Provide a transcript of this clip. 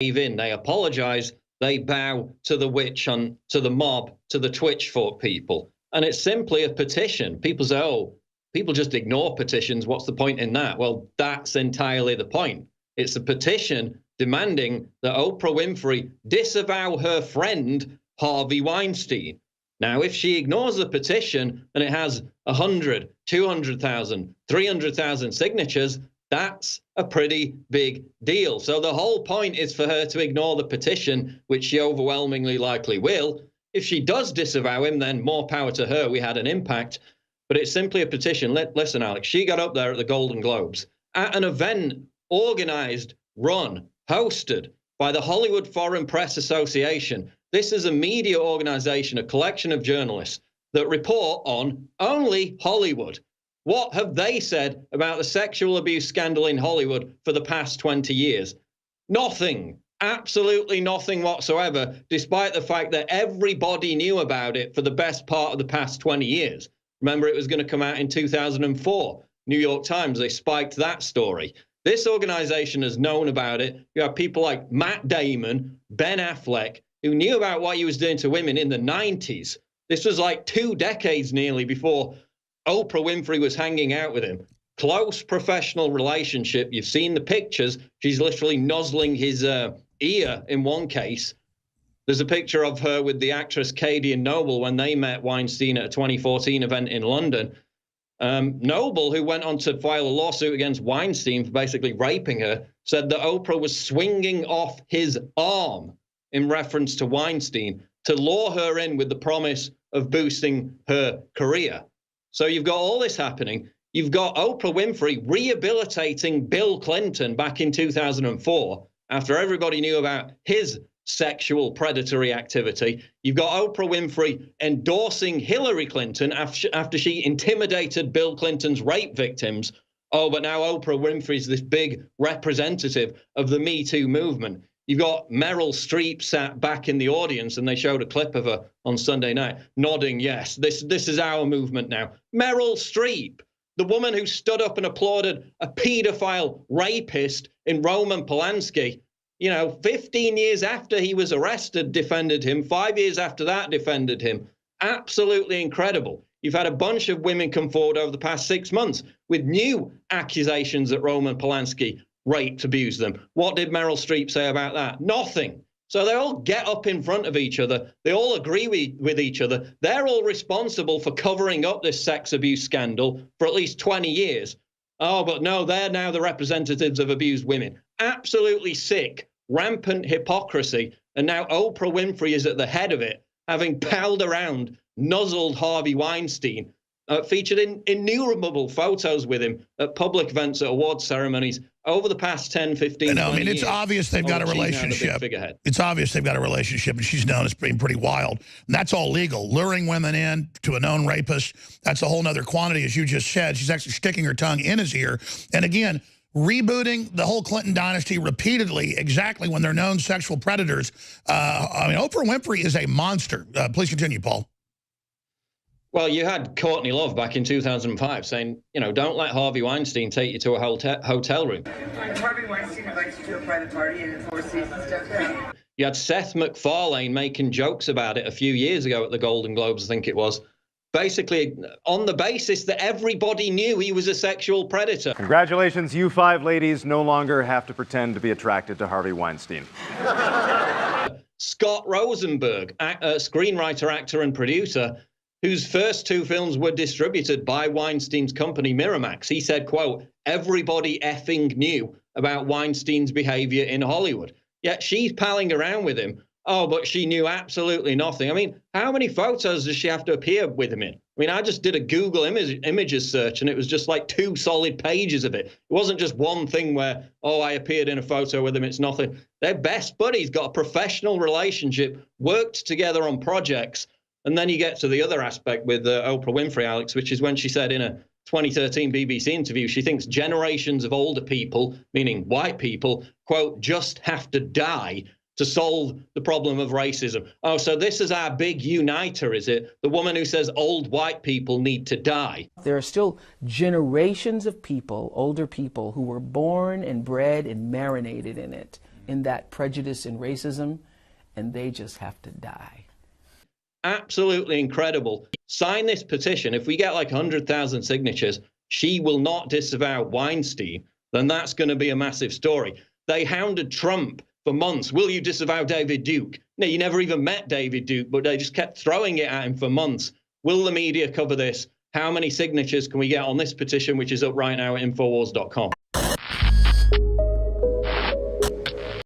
in, they apologize, they bow to the witch, to the mob, to the Twitchfork people. And it's simply a petition. People say, oh, people just ignore petitions. What's the point in that? Well, that's entirely the point. It's a petition demanding that Oprah Winfrey disavow her friend, Harvey Weinstein. Now, if she ignores the petition and it has 100, 200,000, 300,000 signatures, that's a pretty big deal. So the whole point is for her to ignore the petition, which she overwhelmingly likely will. If she does disavow him, then more power to her. We had an impact. But it's simply a petition. Listen, Alex, she got up there at the Golden Globes at an event organized, run, hosted by the Hollywood Foreign Press Association. This is a media organization, a collection of journalists that report on only Hollywood. What have they said about the sexual abuse scandal in Hollywood for the past 20 years? Nothing. Absolutely nothing whatsoever, despite the fact that everybody knew about it for the best part of the past 20 years. Remember, it was going to come out in 2004. New York Times, they spiked that story. This organization has known about it. You have people like Matt Damon, Ben Affleck, who knew about what he was doing to women in the 90s. This was like 2 decades nearly before Oprah Winfrey was hanging out with him. Close professional relationship. You've seen the pictures. She's literally nuzzling his ear in one case. There's a picture of her with the actress Katie and Noble when they met Weinstein at a 2014 event in London. Noble, who went on to file a lawsuit against Weinstein for basically raping her, said that Oprah was swinging off his arm in reference to Weinstein to lure her in with the promise of boosting her career. So you've got all this happening. You've got Oprah Winfrey rehabilitating Bill Clinton back in 2004 after everybody knew about his sexual predatory activity. You've got Oprah Winfrey endorsing Hillary Clinton after she intimidated Bill Clinton's rape victims. Oh, but now Oprah Winfrey's this big representative of the Me Too movement. You've got Meryl Streep sat back in the audience, and they showed a clip of her on Sunday night, nodding, yes, this is our movement now. Meryl Streep, the woman who stood up and applauded a pedophile rapist in Roman Polanski, 15 years after he was arrested, defended him. 5 years after that, defended him. Absolutely incredible. You've had a bunch of women come forward over the past 6 months with new accusations that Roman Polanski raped, abused them. What did Meryl Streep say about that? Nothing. So they all get up in front of each other. They all agree with each other. They're all responsible for covering up this sex abuse scandal for at least 20 years. Oh, but no, they're now the representatives of abused women. Absolutely sick, rampant hypocrisy. And now Oprah Winfrey is at the head of it, having palled around, nuzzled Harvey Weinstein, featured in innumerable photos with him at public events, at award ceremonies over the past 10, 15, 20 years. It's obvious they've got a relationship. It's obvious they've got a relationship, and she's known as being pretty wild. And that's all legal. Luring women in to a known rapist, that's a whole nother quantity, as you just said. She's actually sticking her tongue in his ear. And again, rebooting the whole Clinton dynasty repeatedly, exactly when they're known sexual predators. Oprah Winfrey is a monster. Please continue, Paul. Well, you had Courtney Love back in 2005 saying, don't let Harvey Weinstein take you to a hotel room. Harvey Weinstein invites you to a private party and Four Seasons stuff. Yeah. You had Seth MacFarlane making jokes about it a few years ago at the Golden Globes, I think it was. Basically, on the basis that everybody knew he was a sexual predator. Congratulations, you 5 ladies no longer have to pretend to be attracted to Harvey Weinstein. Scott Rosenberg, screenwriter, actor, and producer, whose first 2 films were distributed by Weinstein's company, Miramax. He said, quote, everybody effing knew about Weinstein's behavior in Hollywood. Yet she's palling around with him. Oh, but she knew absolutely nothing. I mean, how many photos does she have to appear with him in? I mean, I just did a Google images search, and it was just like 2 solid pages of it. It wasn't just one thing where, oh, I appeared in a photo with him. It's nothing. They're best buddies, got a professional relationship, worked together on projects. And then you get to the other aspect with Oprah Winfrey, Alex, which is when she said in a 2013 BBC interview, she thinks generations of older people, meaning white people, quote, just have to die to solve the problem of racism. Oh, so this is our big uniter, is it? The woman who says old white people need to die. There are still generations of people, older people, who were born and bred and marinated in it. in that prejudice and racism, and they just have to die. Absolutely incredible. Sign this petition. If we get like 100,000 signatures, she will not disavow Weinstein, then that's going to be a massive story. They hounded Trump for months. Will you disavow David Duke? No, you never even met David Duke, but they just kept throwing it at him for months. Will the media cover this? How many signatures can we get on this petition, which is up right now at Infowars.com?